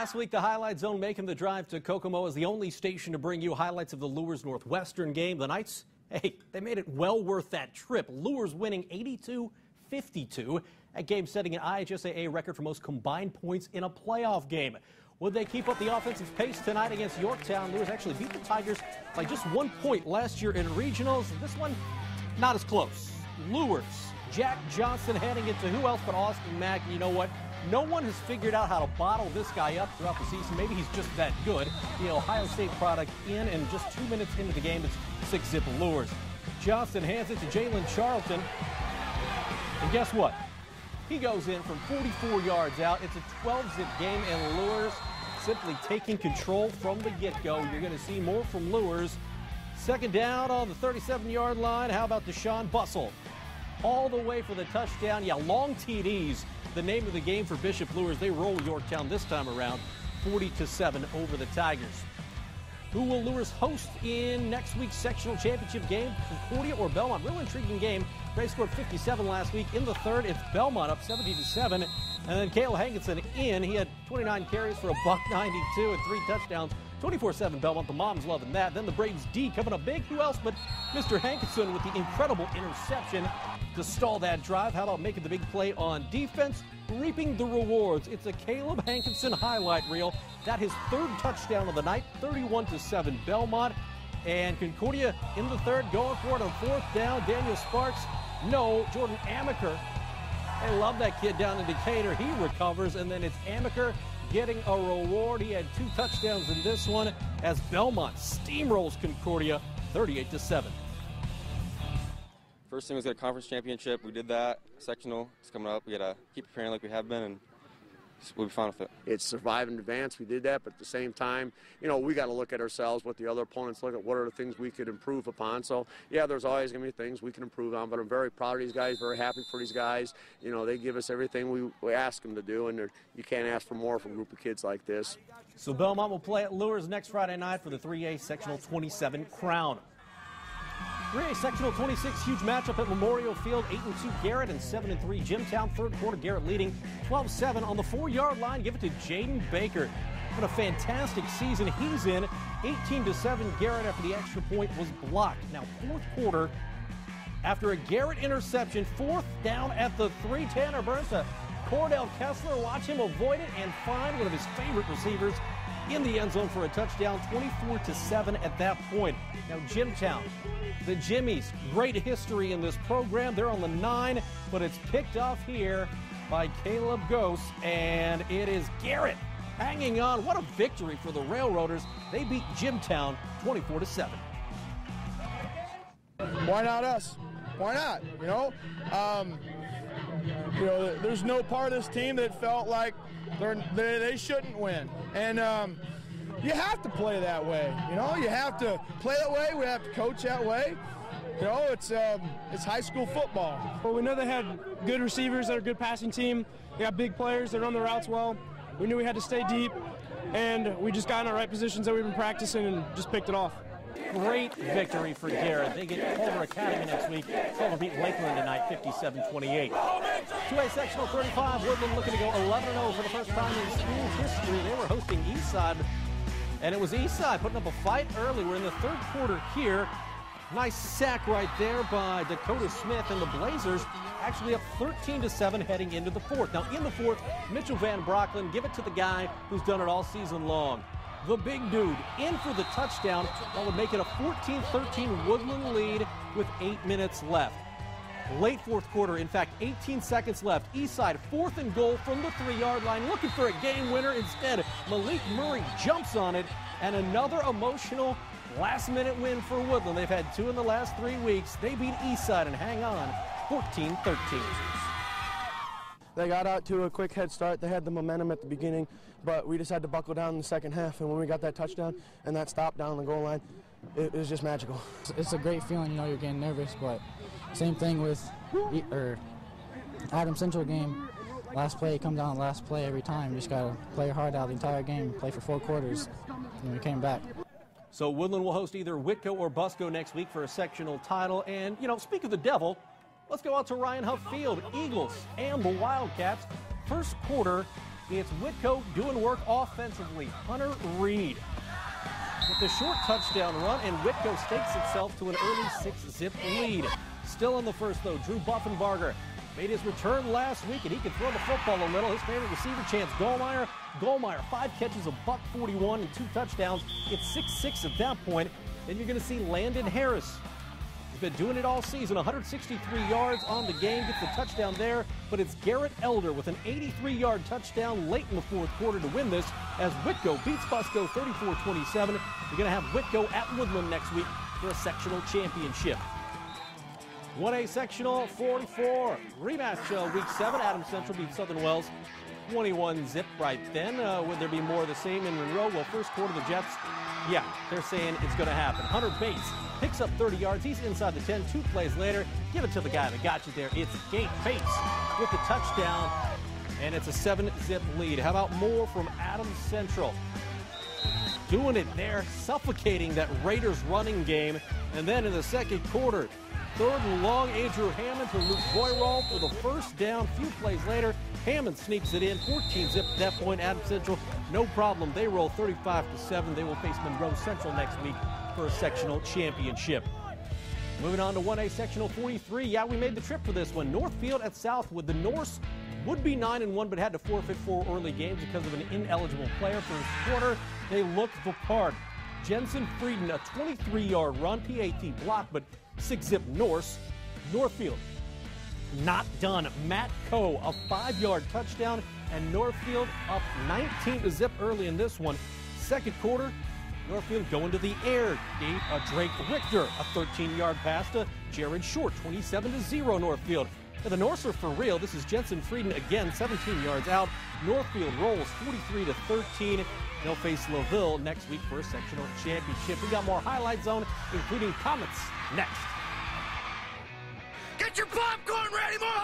Last week, the Highlight Zone making the drive to Kokomo is the only station to bring you highlights of the Luers Northwestern game. The Knights, hey, they made it well worth that trip. Luers winning 82-52. That game setting an IHSAA record for most combined points in a playoff game. Would they keep up the offensive pace tonight against Yorktown? Luers actually beat the Tigers by just 1 point last year in regionals. This one, not as close. Luers, Jack Johnson heading into who else but Austin Mack. You know what? No one has figured out how to bottle this guy up throughout the season. Maybe he's just that good. The Ohio State product in, and just 2 minutes into the game, it's 6-zip Luers. Johnson hands it to Jalen Charlton. And guess what? He goes in from 44 yards out. It's a 12-zip game, and Luers simply taking control from the get-go. You're going to see more from Luers. Second down on the 37-yard line. How about Deshaun Bussell? All the way for the touchdown. Yeah, long TDs. The name of the game for Bishop Luers. They roll Yorktown this time around, 40-7 over the Tigers. Who will Luers host in next week's sectional championship game? Concordia or Belmont? Real intriguing game. Gray scored 57 last week. In the third, it's Belmont up 17-7. And then Cale Hankinson in. He had 29 carries for $192 and 3 touchdowns. 24-7 Belmont. The Moms loving that. Then the Braves D coming up big. Who else but Mr. Hankinson with the incredible interception to stall that drive. How about making the big play on defense? Reaping the rewards. It's a Caleb Hankinson highlight reel. That his third touchdown of the night. 31-7 Belmont. And Concordia in the third, going for it on fourth down. Daniel Sparks. No. Jordan Amaker. I love that kid down in Decatur. He recovers, and then it's Amaker getting a reward. He had 2 touchdowns in this one as Belmont steamrolls Concordia 38-7. First thing was get a conference championship. We did that. Sectional is coming up. We got to keep preparing like we have been, and we'll be fine with it. It's survive and advance. We did that, but at the same time, you know, we got to look at ourselves, what the other opponents look at, what are the things we could improve upon. So, yeah, there's always going to be things we can improve on, but I'm very proud of these guys, very happy for these guys. You know, they give us everything we ask them to do, and you can't ask for more from a group of kids like this. So Belmont will play at Luers next Friday night for the 3A Sectional 27 crown. 3A Sectional 26, huge matchup at Memorial Field. 8-2 Garrett and 7-3 Jimtown. Third quarter, Garrett leading 12-7 on the 4-yard line. Give it to Jaden Baker. What a fantastic season he's in. 18-7 Garrett after the extra point was blocked. Now fourth quarter, after a Garrett interception, fourth down at the 3. Tanner Burns to Cordell Kessler. Watch him avoid it and find one of his favorite receivers in the end zone for a touchdown. 24-7 at that point. Now Jimtown, the Jimmies, great history in this program. They're on the 9, but it's picked off here by Caleb Gose, and it is Garrett hanging on. What a victory for the Railroaders. They beat Jimtown 24-7. Why not us? Why not? There's no part of this team that felt like they shouldn't win. And you have to play that way. You have to play that way. We have to coach that way. It's high school football. Well, we know they had good receivers. They're a good passing team. They got big players. They run the routes well. We knew we had to stay deep, and we just got in our right positions that we've been practicing and just picked it off. Great victory for Garrett. They get Culver Academy next week. Culver beat Lakeland tonight 57-28. 2A Sectional 35, Woodland looking to go 11-0 for the first time in school history. They were hosting Eastside, and it was Eastside putting up a fight early. We're in the third quarter here. Nice sack right there by Dakota Smith, and the Blazers actually up 13-7 heading into the fourth. Now in the fourth, Mitchell Van Brocklin, give it to the guy who's done it all season long. The big dude in for the touchdown. That would make it a 14-13 Woodland lead with 8 minutes left. Late fourth quarter, in fact, 18 seconds left. Eastside 4th and goal from the 3-yard line, looking for a game winner. Instead, Malik Murray jumps on it, and another emotional last-minute win for Woodland. They've had 2 in the last 3 weeks. They beat Eastside and hang on 14-13. They got out to a quick head start. They had the momentum at the beginning, but we just had to buckle down in the second half. And when we got that touchdown and that stop down the goal line, it was just magical. It's a great feeling, you're getting nervous, but same thing with Adams Central game. Last play, come down last play every time. You just got to play hard out the entire game, play for 4 quarters, and we came back. So Woodland will host either Whitco or Busco next week for a sectional title. And, speak of the devil, let's go out to Ryan Huff Field. Eagles and the Wildcats. First quarter, It's Whitko doing work offensively. Hunter Reed with the short touchdown run, and Whitko stakes itself to an early 6-zip lead. Still in the first, though, Drew Buffenbarger made his return last week, and he can throw the football a little. His favorite receiver, Chance Goldmeyer. Goldmeyer, 5 catches, $141 and 2 touchdowns. It's 6-6 at that point. Then you're going to see Landon Harris. He's been doing it all season, 163 yards on the game, gets the touchdown there, but it's Garrett Elder with an 83-yard touchdown late in the fourth quarter to win this as Whitko beats Busco 34-27. You're going to have Whitko at Woodland next week for a sectional championship. 1A sectional 44 rematch week 7. Adams Central beats Southern Wells 21-zip right then. Would there be more of the same in Monroe? Well, first quarter the Jets, yeah, they're saying it's going to happen. Hunter Bates picks up 30 yards. He's inside the 10. 2 plays later, give it to the guy that got you there. It's Gate Bates with the touchdown, and it's a 7-zip lead. How about more from Adams Central? Doing it there, suffocating that Raiders running game. And then in the second quarter, 3rd and long, Andrew Hammond to Luke Boyrall for the first down. Few plays later, Hammond sneaks it in, 14-zip at that point. Adams Central, no problem. They roll 35-7. They will face Monroe Central next week for a sectional championship. Moving on to 1A sectional 43. Yeah, we made the trip for this one. Northfield at Southwood. The Norse would be 9-1, but had to forfeit 4 early games because of an ineligible player. First quarter, they looked the part. Jensen Frieden, a 23-yard run, PAT block, but 6-zip Norse. Northfield not done. Matt Coe, a 5-yard touchdown, and Northfield up 19-zip early in this one. Second quarter, Northfield going to the air. Drake Richter, a 13-yard pass to Jared Short, 27-0 Northfield. And the Norse are for real. This is Jensen Frieden again, 17 yards out. Northfield rolls 43-13. They'll face LaVille next week for a sectional championship. We got more Highlight Zone, including comments next. Get your popcorn ready, Mark!